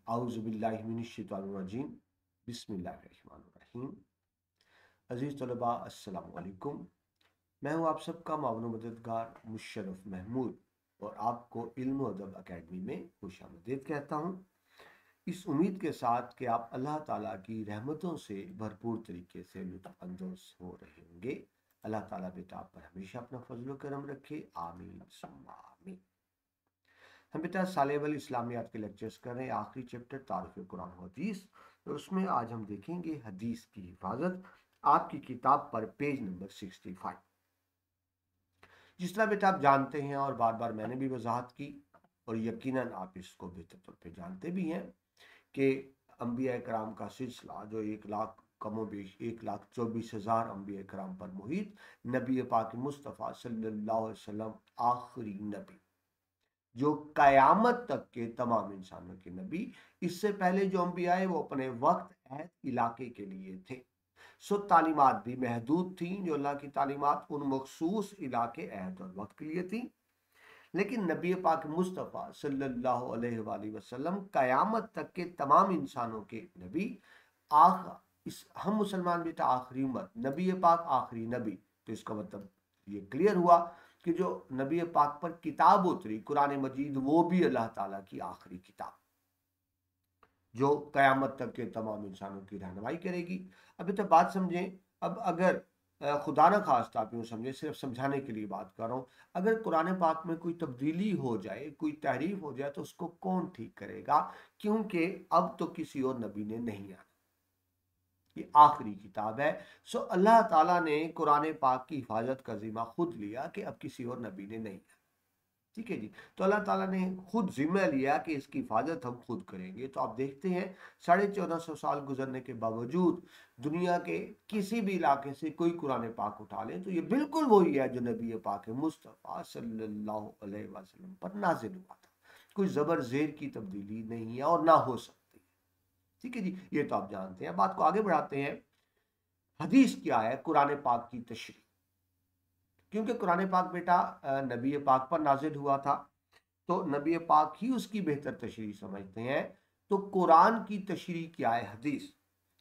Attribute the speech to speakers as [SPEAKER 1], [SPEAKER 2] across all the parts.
[SPEAKER 1] आउज़ुबिल्लाहि मिनश्शैतानिर्रजीम बिस्मिल्लाहिर्रहमानिर्रहीम। अज़ीज़ तलबा अस्सलामु अलैकुम। मैं हूँ आप सबका मावन मददगार मुशर्रफ महमूद और आपको इल्म व अदब अकेडमी में खुशामदीद कहता हूँ, इस उम्मीद के साथ कि आप अल्लाह ताला की रहमतों से भरपूर तरीके से लुत्फ़ अंदोज़ हो रहे होंगे। अल्लाह ताला बेटा आप पर हमेशा अपना फजल करम रखे, आमीन सुम्मा आमीन। हम बेटा सालेबल इस्लामियात के लेक्चर्स कर रहे हैं, आखिरी चैप्टर तारीफ़ कुरान व हदीस, और उसमें आज हम देखेंगे हदीस की हिफाजत। आपकी किताब पर पेज नंबर 65। जिस तरह बेटा आप जानते हैं और बार बार मैंने भी वजाहत की और यकीनन आप इसको बेहतर तौर पे जानते भी हैं कि अंबिया कराम का सिलसिला जो 1 लाख कमो बेश 1,24,000 अंबिया कराम पर मुहित, नबी पाक मुस्तफ़ा सल्लल्लाहु अलैहि वसल्लम आखिरी नबी जो कयामत तक के तमाम इंसानों के नबी, इससे पहले जो अंबिया है वो अपने वक्त अहद इलाके के लिए थे। सो तालीमात भी महदूद थी, जो अल्लाह की तालीमात उन मखसूस इलाके अहद और वक्त के लिए थी। लेकिन नबी पाक मुस्तफ़ा सल्लल्लाहु अलैहि वसल्लम कयामत तक के तमाम इंसानों के नबी, हम मुसलमान बेटा आखिरी उम्मत, नबी पाक आखिरी नबी। तो इसका मतलब ये क्लियर हुआ कि जो नबी पाक पर किताब उतरी कुरान मजीद, वो भी अल्लाह ताला की आखिरी किताब जो कयामत तक के तमाम इंसानों की रहनुमाई करेगी। अभी तो बात समझें। अब अगर खुदा न खास्ता आप यूँ समझे, सिर्फ समझाने के लिए बात कर रहा हूँ, अगर कुरान पाक में कोई तब्दीली हो जाए, कोई तहरीफ हो जाए, तो उसको कौन ठीक करेगा? क्योंकि अब तो किसी और नबी ने नहीं आना, ये आखिरी किताब है। सो अल्लाह ताला ने कुरान पाक की हिफाजत का जिम्मा खुद लिया कि अब किसी और नबी ने नहीं आना। ठीक है जी। तो अल्लाह ताला ने खुद जिम्मा लिया कि इसकी हिफाजत हम खुद करेंगे। तो आप देखते हैं 1450 साल गुजरने के बावजूद दुनिया के किसी भी इलाके से कोई कुरान पाक उठा ले तो ये बिल्कुल वही है जो नबी पाक मुस्तफ़ा सल्लल्लाहु अलैहि वसल्लम पर नाजिल हुआ था। कोई ज़बर ज़ेर की तब्दीली नहीं है और ना हो सकती है। ठीक है जी, ये तो आप जानते हैं। बात को आगे बढ़ाते हैं। हदीस क्या है? कुरान पाक की तशरीह। क्योंकि कुरान पाक बेटा नबी पाक पर नाजिल हुआ था, तो नबी पाक ही उसकी बेहतर तशरीह समझते हैं। तो कुरान की तशरीह क्या है? हदीस।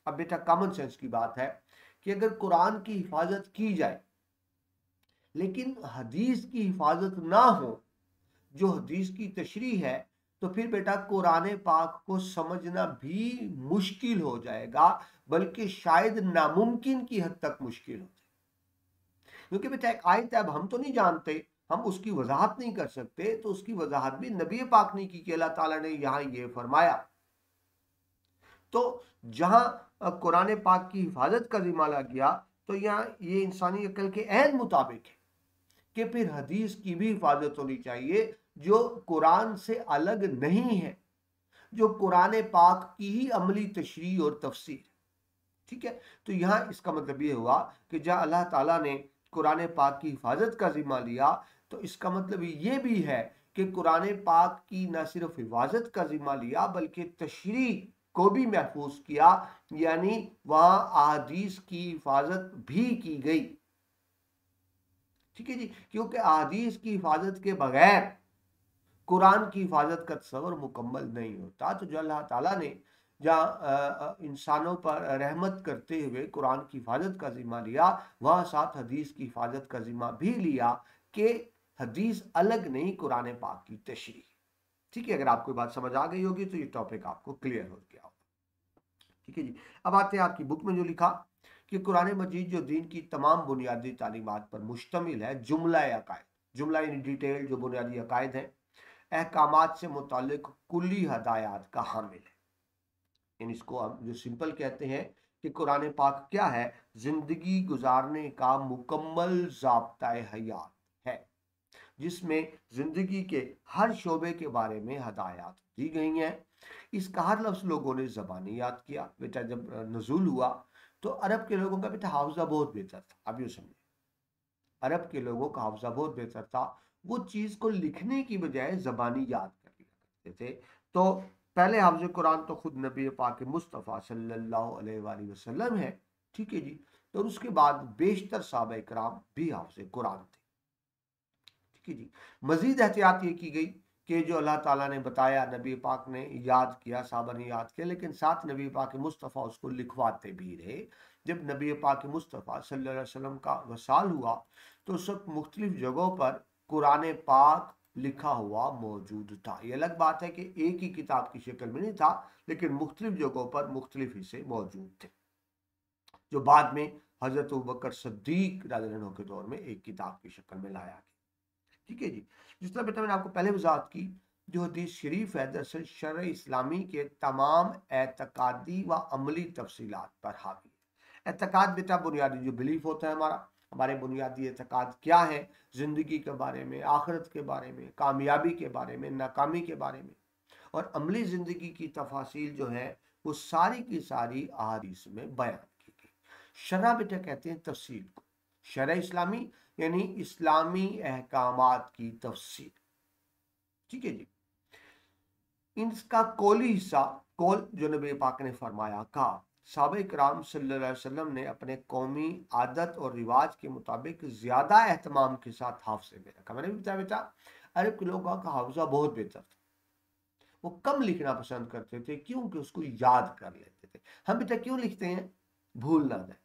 [SPEAKER 1] अब बेटा कॉमन सेंस की बात है कि अगर कुरान की हिफाजत की जाए लेकिन हदीस की हिफाजत ना हो, जो हदीस की तशरीह है, तो फिर बेटा कुरान पाक को समझना भी मुश्किल हो जाएगा, बल्कि शायद नामुमकिन की हद तक मुश्किल हो जाए। क्योंकि बेटा एक आयत है, अब हम तो नहीं जानते, हम उसकी वजाहत नहीं कर सकते, तो उसकी वजाहत भी नबी पाक ने की कि अल्लाह ताला ने यहां ये फरमाया। तो जहां कुरान पाक की हिफाजत का जिम्मा गया, तो यहाँ ये इंसानी अकल के ऐन मुताबिक है कि फिर हदीस की भी हिफाजत होनी चाहिए जो कुरान से अलग नहीं है, जो कुरान पाक की ही अमली तशरीह और तफसीर। ठीक है। तो यहाँ इसका मतलब ये हुआ कि जहाँ अल्लाह ताला ने कुरान पाक की हिफाजत का जिम्मा लिया, तो इसका मतलब ये भी है कि कुरान पाक की न सिर्फ हिफाजत का जिम्मा लिया बल्कि तशरीह को भी महफूज किया, यानी वहां अहादीस की हिफाजत भी की गई। ठीक है जी। क्योंकि अहादीस की हिफाजत के बगैर कुरान की हिफाजत का तस्वर मुकम्मल नहीं होता। तो जो अल्लाह ताला ने जहाँ इंसानों पर रहमत करते हुए कुरान की हिफाजत का जिम्मा लिया, वहाँ साथ हदीस की हिफाजत का जिम्मा भी लिया कि हदीस अलग नहीं, कुरान पाक की तशरीह। ठीक है। अगर आपको बात समझ आ गई होगी तो ये टॉपिक आपको क्लियर हो गया होगा। ठीक है जी। अब आते हैं आपकी बुक में जो लिखा कि कुरान मजीद जो दीन की तमाम बुनियादी तालीमात पर मुश्तमिल है, जुमला अकायद, जुमला यानी डिटेल जो बुनियादी अकायद है, अहकामात से मुतालिक कुल्ली हदायत का हामिल है। यानी इसको हम जो सिंपल कहते हैं कि कुरान पाक क्या है? जिंदगी गुजारने का मुकम्मल ज़ाब्ता हयात है, जिसमें जिंदगी के हर शोबे के बारे में हदायत दी गई हैं। इसका हर लफ्ज़ लोगों ने ज़बानी याद किया। बेटा जब नज़ूल हुआ तो अरब के लोगों का बेटा हाफजा बहुत बेहतर था। अब यूँ समझे, अरब के लोगों का हाफजा बहुत बेहतर था। वो चीज़ को लिखने की बजाय ज़बानी याद कर लिया करते थे। तो पहले हाफज कुरान तो खुद नबी पाक मुस्तफ़ा सल्लल्लाहु अलैहि वसल्लम है। ठीक है जी। तो उसके बाद बेशतर सहाबा इकराम भी हाफज कुरान थे। ठीक है जी। मजीद एहतियात ये की गई कि जो अल्लाह ताला ने बताया, नबी पाक ने याद किया, साहबा ने याद किया, लेकिन साथ नबी पाक मुस्तफ़ा उसको लिखवाते भी रहे। जब नबी पाक मुस्तफ़ा सल्लल्लाहु अलैहि वसल्लम का वसाल हुआ तो उस वक्त मुख्तलिफ जगहों पर कुरान पाक लिखा हुआ मौजूद था। ये अलग बात है कि एक ही किताब की शक्ल में नहीं था, लेकिन मुख्तलिफ जगहों पर मुख्तलिफ हिस्से मौजूद थे, जो बाद में हजरत अबू बकर सिद्दीक रज़ियल्लाहु अन्हु के दौर में एक किताब की शक्ल में लाया गया। ठीक है जी। जिस तरह बेटा मैंने आपको पहले वजाहत की, जो हदीस शरीफ है दरअसल शरअ इस्लामी के तमाम एतकादी व अमली तफसीलात पर हावी है। एतकाद बेटा बुनियादी जो बिलीफ होता है हमारा, हमारे बुनियादी एतकाद क्या है ज़िंदगी के बारे में, आखिरत के बारे में, कामयाबी के बारे में, नाकामी के बारे में, और अमली ज़िंदगी की तफासिल जो है वो सारी की सारी अहादीस में बयान की गई। शरअ बेटा कहते हैं तफसील को, शरअ इस्लामी यानी इस्लामी अहकामात की तफसील। ठीक है जी। इसका कौली हिस्सा, कौल जो नबी पाक ने फरमाया, कहा साहबा इकराम सल्लल्लाहु अलैहि वसल्लम ने अपने कौमी आदत और रिवाज के मुताबिक ज्यादा एहतमाम के साथ हाफजे में रखा। मैंने भी बताया बेटा अरब के लोगों का हाफजा बहुत बेहतर था, वो कम लिखना पसंद करते थे क्योंकि उसको याद कर लेते थे। हम बेटा क्यों लिखते हैं? भूल ना जाए।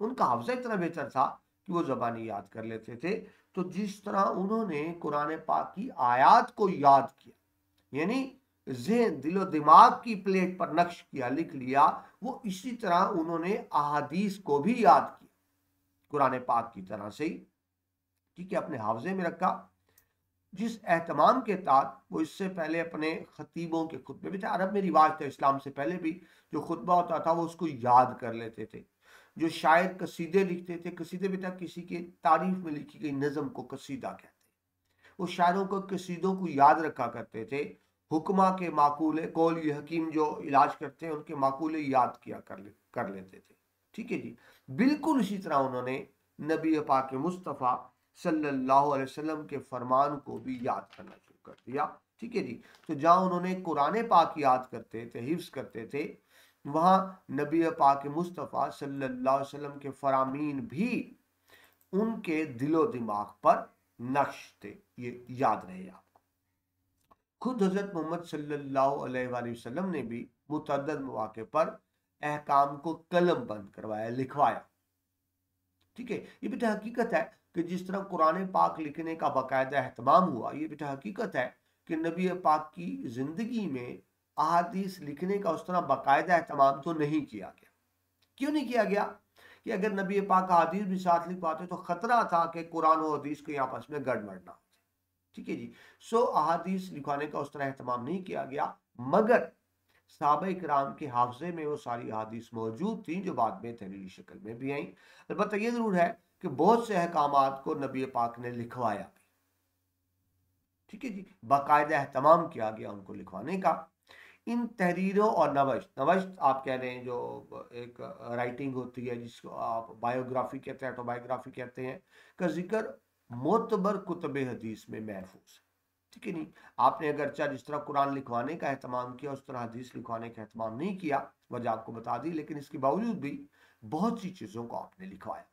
[SPEAKER 1] उनका हाफजा इतना बेहतर था कि वो जबानी याद कर लेते थे। तो जिस तरह उन्होंने कुरान पाक की आयात को याद किया, यानी ज़हन दिलो दिमाग की प्लेट पर नक्श किया, लिख लिया, वो इसी तरह उन्होंने अहादीस को भी याद किया कुरान पाक की तरह से ही। ठीक है, अपने हाफजे में रखा, जिस एहतमाम के साथ वो इससे पहले अपने खतीबों के खुतबे, बेटा अरब में रिवाज था इस्लाम से पहले भी, जो खुतबा होता था वो उसको याद कर लेते थे। जो शायर कसीदे लिखते थे, कसीदे बेटा किसी के तारीफ में लिखी गई नज़म को कसीदा कहते हैं, वो शायरों को कसीदों को याद रखा करते थे। हुक्मा के माकूले, कौल ये हकीम जो इलाज करते हैं उनके माकूले याद किया कर लेते थे। ठीक है जी। बिल्कुल इसी तरह उन्होंने नबी पाक मुस्तफ़ा सल्लल्लाहु अलैहि वसल्लम के फरमान को भी याद करना शुरू कर दिया। ठीक है जी। तो जहाँ उन्होंने कुरान पाक याद करते थे, हिफ्स करते थे, वहाँ नबी पाक मुस्तफ़ा सल्लल्लाहु अलैहि वसल्लम के फरामीन भी उनके दिलो दिमाग पर नक्श थे, ये याद रहे आपको। खुद हजरत मोहम्मद सल्लल्लाहु अलैहि वसल्लम ने भी मुतअद्दिद मौके पर अहकाम को कलम बंद करवाया, लिखवाया। ठीक है, ये बेटा हकीकत है कि जिस तरह कुरान पाक लिखने का बाकायदा एहतमाम हुआ, ये बेटा हकीकत है कि नबी पाक की जिंदगी में अहादीस लिखने का उस तरह बाकायदा एहतमाम तो नहीं किया गया। क्यों नहीं किया गया? कि अगर नबी पाक हदीस भी साथ लिखवाते तो खतरा था कि कुरान और हदीस के आपस में गड़बड़ ना हो। ठीक है जी। सो अहादीस लिखवाने का उस तरह एहतमाम नहीं किया गया, मगर सहाबा इकराम के हाफजे में वो सारी अहादीस मौजूद थी जो बाद में तहरीरी शक्ल में भी आई। अलबत्ता ये जरूर है कि बहुत से अहकामात को नबी पाक ने लिखवाया भी। ठीक है जी, बाकायदा एहतमाम किया गया उनको लिखवाने का। इन तहरीरों और नवश्त, नवश्त आप कह रहे हैं जो एक राइटिंग होती है जिसको आप बायोग्राफी कहते हैं, ऑटोबायोग्राफी कहते हैं, का जिक्र मोतबर कुतुब हदीस में महफूज है। ठीक है नहीं, आपने अगरचा जिस तरह कुरान लिखवाने का एहतमाम किया उस तरह हदीस लिखवाने का एहतमाम नहीं किया, वजह आपको बता दी, लेकिन इसके बावजूद भी बहुत सी चीज़ों को आपने लिखवाया।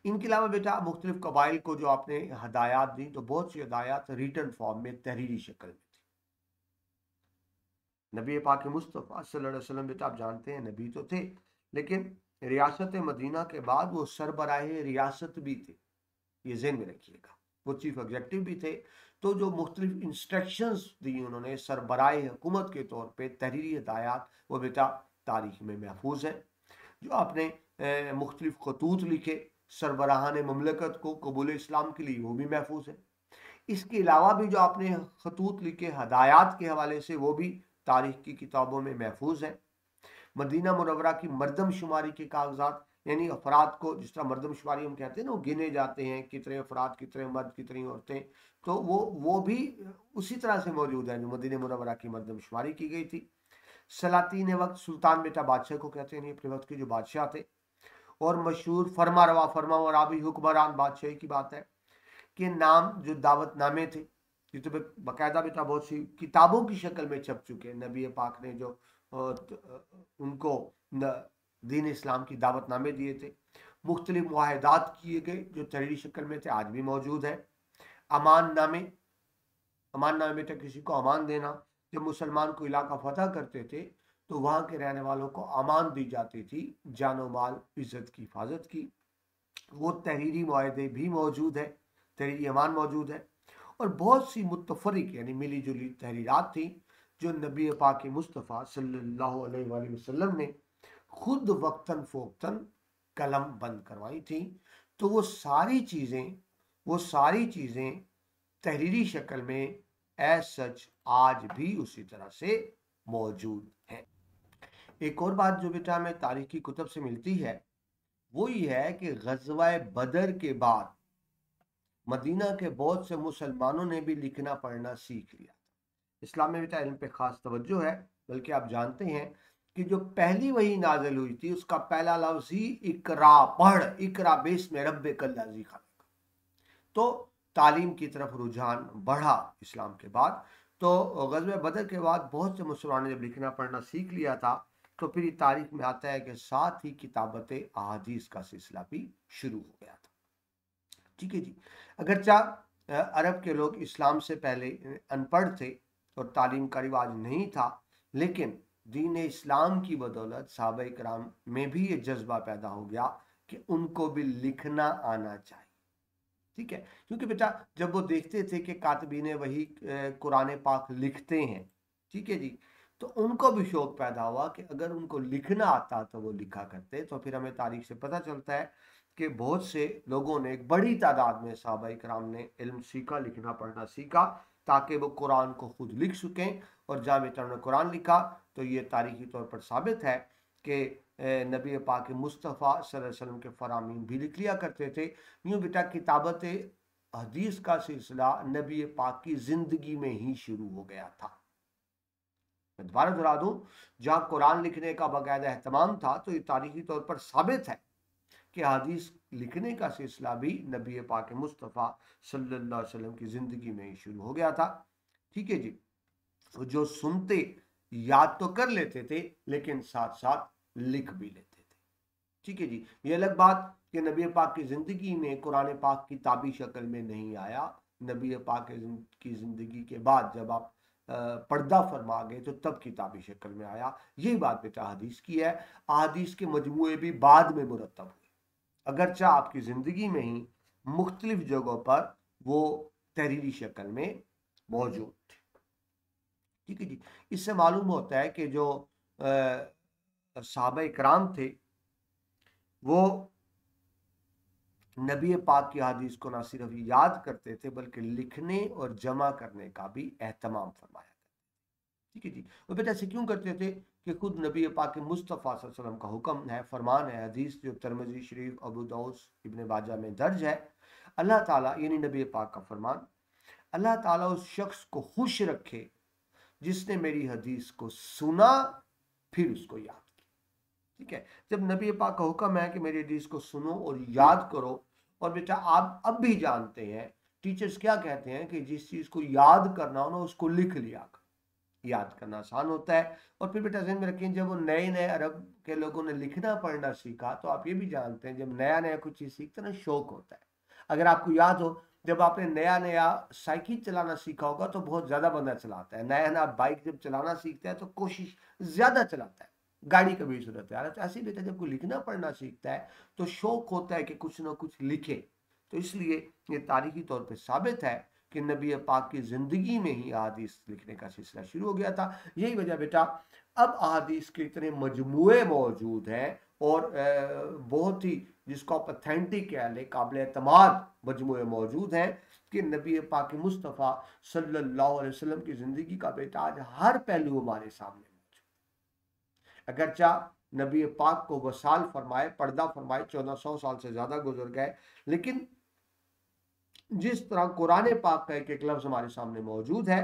[SPEAKER 1] इनके अलावा बेटा मुख्तलिफ कबाइल को जो आपने हदायत दी, तो बहुत सी हदायत रिटर्न फॉर्म में तहरीरी शक्ल में थी। नबी पाक मुस्तफ़ा सल्लल्लाहु अलैहि वसल्लम बेटा आप जानते हैं नबी तो थे, लेकिन रियासत मदीना के बाद वो सरबराहे रियासत भी थे, ये ज़हन में रखिएगा। वो चीफ एग्जेक्टिव भी थे। तो जो मुख्तलिफ इंस्ट्रक्शंस दी उन्होंने सरबराह हुकूमत के तौर पे, तहरीरी हदायत, वो बेटा तारीख में महफूज है। जो आपने मुख्तलिफ खतूत लिखे सरबराहान ममलकत को कबूल इस्लाम के लिए, वो भी महफूज है। इसके अलावा भी जो आपने खतूत लिखे हदायत के हवाले से, वो भी तारीख की किताबों में महफूज है। मदीना मुनव्वरा की मरदमशुमारी के कागजात, यानी अफराद को जिस तरह मरदमशुमारी हम कहते हैं ना, वो गिने जाते हैं कितने अफराद, कितने मर्द, कितनी औरतें, तो वो भी उसी तरह से मौजूद है जो मदीना मुनव्वरा की मरदमशुमारी की गई थी। सलातीन वक्त, सुल्तान बेटा बादशाह को कहते हैं, अपने वक्त के जो बादशाह थे, और मशहूर फरमा रवा, फरमा वराबी हुक्मरान बादशाही की बात है कि नाम जो दावतनामे थे, ये तो बाकायदा बेटा बहुत सी किताबों की शक्ल में छप चुके हैं। नबी पाक ने जो उनको दीन इस्लाम की दावतनामे दिए थे, मुख्तलिफ मुआहदात किए गए जो तहरीरी शक्ल में थे, आज भी मौजूद है। अमान नामे, अमान नाम बेटा किसी को अमान देना। जब मुसलमान को इलाका फतह करते थे तो वहां के रहने वालों को अमान दी जाती थी, जानो माल इज्जत की हिफाजत की। वो तहरीरी मुआहदे भी मौजूद है, तहरीरी अमान मौजूद है। और बहुत सी मुतफरिक यानी मिली जुली तहरीरात थी जो नबी पाक मुस्तफ़ा सल्लल्लाहु अलैहि वसल्लम ने खुद वक्तन फ़ोक्तन कलम बंद करवाई थी। तो वो सारी चीज़ें तहरीरी शक्ल में एज सच आज भी उसी तरह से मौजूद हैं। एक और बात जो बेटा हमें तारीखी कुतब से मिलती है वो ये है कि ग़ज़वा बदर के बाद मदीना के बहुत से मुसलमानों ने भी लिखना पढ़ना सीख लिया। इस्लाम में बेटा इल्म पे खास तवज्जो है, बल्कि आप जानते हैं कि जो पहली वही नाजिल हुई थी उसका पहला लफ्ज ही इकरा, पढ़, इकरा बेस में रब्बे कल्लाजी खान। तो तालीम की तरफ रुझान बढ़ा इस्लाम के बाद। तो ग़ज़वा बदर के बाद बहुत से मुसलमानों ने जब लिखना पढ़ना सीख लिया था तो फिर तारीख में आता है कि साथ ही किताबत अहादीस का सिलसिला भी शुरू हो गया था। ठीक है जी। अगरचा अरब के लोग इस्लाम से पहले अनपढ़ थे और तालीम का रिवाज नहीं था, लेकिन दीन इस्लाम की बदौलत सहाबा इकराम में भी ये जज्बा पैदा हो गया कि उनको भी लिखना आना चाहिए। ठीक है, क्योंकि बेटा जब वो देखते थे कि कातबीन वही कुरान पाक लिखते हैं, ठीक है जी, तो उनको भी शौक पैदा हुआ कि अगर उनको लिखना आता तो वो लिखा करते। तो फिर हमें तारीख से पता चलता है कि बहुत से लोगों ने, एक बड़ी तादाद में सहाबा इकराम ने इल्म सीखा, लिखना पढ़ना सीखा ताकि वो कुरान को खुद लिख सकें। और जहाँ बेटा उन्होंने कुरान लिखा तो ये तारीखी तौर पर साबित है कि नबी पाक मुस्तफ़ा सल्लल्लाहु अलैहि वसल्लम के फरामीन भी लिख लिया करते थे। यूँ बेटा किताबत हदीस का सिलसिला नबी पाक की ज़िंदगी में ही शुरू हो गया था। मैं दोबारा दोहरा दूँ, जहाँ कुरान लिखने का बाकायदा एहतमाम था तो ये तारीखी तौर पर साबित है कि हदीस लिखने का सिलसिला भी नबी पाक मुस्तफ़ा सल्लल्लाहु अलैहि वसल्लम की ज़िंदगी में ही शुरू हो गया था। ठीक है जी। जो सुनते याद तो कर लेते थे लेकिन साथ साथ लिख भी लेते थे। ठीक है जी। ये अलग बात कि नबी पाक की ज़िंदगी में कुरान पाक किताबी शक्ल में नहीं आया। नबी पाक की ज़िंदगी के बाद जब आप पर्दा फरमा गए तो तब किताबी शक्ल में आया। यही बात बेटा हदीस की है। अहादीस के मजमूए भी बाद में मुरतब हुए, अगरचा आपकी ज़िंदगी में ही मुख्तलिफ जगहों पर वो तहरीरी शक्ल में मौजूद थे। ठीक है जी। इससे मालूम होता है कि जो सहाबा इकराम थे वो नबी पाक की हदीस को ना सिर्फ याद करते थे बल्कि लिखने और जमा करने का भी एहतमाम फरमाया। ठीक है जी। वो बेटा ऐसे क्यों करते थे कि खुद नबी पाक मुस्तफ़ा सल्लल्लाहु अलैहि वसल्लम का हुक्म है, फरमान है, हदीस जो तिरमिज़ी शरीफ, अबू दाऊद, इब्न माजा में दर्ज है। अल्लाह ताला यानी नबी पाक का फरमान, अल्लाह ताला उस शख्स को खुश रखे जिसने मेरी हदीस को सुना फिर उसको याद किया। ठीक है, जब नबी पाक का हुक्म है कि मेरी हदीस को सुनो और याद करो, और बेटा आप अब भी जानते हैं टीचर्स क्या कहते हैं कि जिस चीज़ को याद करना हो ना उसको लिख लिया कर, याद करना आसान होता है। और फिर बेटा ज़हन में रखें जब वो नए नए अरब के लोगों ने लिखना पढ़ना सीखा तो आप ये भी जानते हैं जब नया नया कुछ चीज़ सीखते ना शौक होता है। अगर आपको याद हो जब आपने नया नया साइकिल चलाना सीखा होगा तो बहुत ज़्यादा बंदा चलाता है, नया नया बाइक जब चलाना सीखता है तो कोशिश ज़्यादा चलाता है, गाड़ी का भी सूरत है। तो ऐसे बेटा जब कोई लिखना पढ़ना सीखता है तो शौक होता है कि कुछ ना कुछ लिखे। तो इसलिए ये तारीखी तौर पर साबित है कि नबी पाक की ज़िंदगी में ही अहादीस लिखने का सिलसिला शुरू हो गया था। यही वजह बेटा अब अहादीस के इतने मजमूए मौजूद हैं और बहुत ही जिसको आप ऑथेंटिक कह लें, काबिल एतमाद मजमूए मौजूद हैं कि नबी पाक मुस्तफ़ा सल्लल्लाहु अलैहि वसल्लम की ज़िंदगी का बेटा आज हर पहलू हमारे सामने मौजूद। अगरचा नबी पाक को वसाल फरमाए, पर्दा फरमाए, 1400 साल से ज़्यादा गुजर गए, लेकिन जिस तरह कुरान पाक का एक एक लफ्ज़ हमारे सामने मौजूद है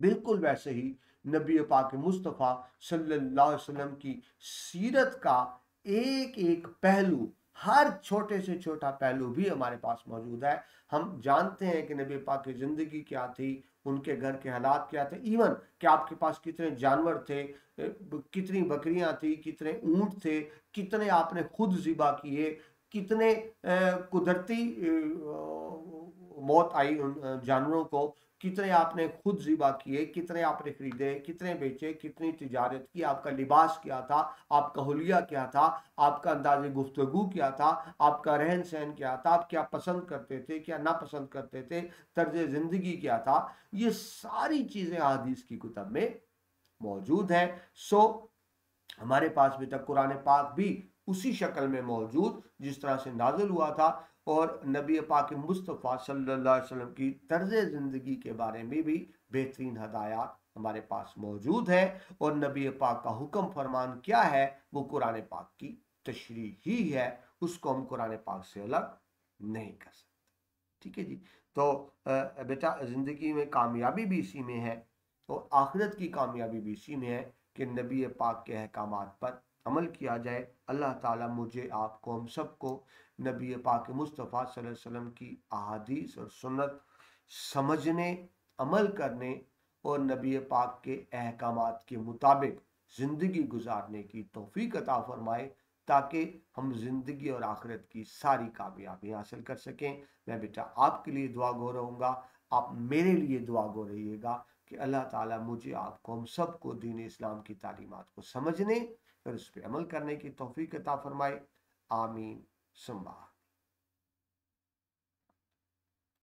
[SPEAKER 1] बिल्कुल वैसे ही नबी पाक मुस्तफ़ा सल्लल्लाहु अलैहि वसल्लम की सीरत का एक एक पहलू, हर छोटे से छोटा पहलू भी हमारे पास मौजूद है। हम जानते हैं कि नबी पाक की ज़िंदगी क्या थी, उनके घर के हालात क्या थे, इवन कि आपके पास कितने जानवर थे, कितनी बकरियां थी, कितने ऊंट थे, कितने आपने खुद ज़िबा किए, कितने कुदरती मौत आई उन जानवरों को, कितने आपने खुद ज़िबा किए, कितने आपने खरीदे, कितने बेचे, कितनी तिजारत की, आपका लिबास क्या था, आपका हुलिया क्या था, आपका अंदाज़े गुफ्तगू क्या था, आपका रहन सहन क्या था, आप क्या पसंद करते थे, क्या नापसंद करते थे, तर्ज ज़िंदगी क्या था, ये सारी चीज़ें हदीस की किताब में मौजूद हैं। सो हमारे पास भी तक कुरान पाक भी उसी शक्ल में मौजूद जिस तरह से नाजिल हुआ था, और नबी पाक मुस्तफ़ा सल्लल्लाहु अलैहि वसल्लम की तर्ज ज़िंदगी के बारे में भी बेहतरीन हदायत हमारे पास मौजूद है। और नबी पाक का हुक्म फरमान क्या है, वो कुरान पाक की तशरीह ही है, उसको हम कुरान पाक से अलग नहीं कर सकते। ठीक है जी। तो बेटा, ज़िंदगी में कामयाबी भी इसी में है, और आखिरत की कामयाबी भी इसी में है कि नबी पाक के अहकामात पर अमल किया जाए। अल्लाह ताला मुझे, आपको, हम सबको नबी पाक मुस्तफ़ा सल्लल्लाहु अलैहि वसल्लम की अहादीस और सुन्नत समझने, अमल करने और नबी पाक के अहकामात के मुताबिक ज़िंदगी गुजारने की तौफीक अता फरमाए, ताकि हम जिंदगी और आखिरत की सारी कामयाबी हासिल कर सकें। मैं बेटा आपके लिए दुआ गो रहूँगा, आप मेरे लिए दुआ गो रहिएगा कि अल्लाह ताला मुझे, आपको, हम सबको दीन इस्लाम की तालीमात को समझने और उस पर अमल करने की तौफीक अता फरमाए। आमीन सुम्मा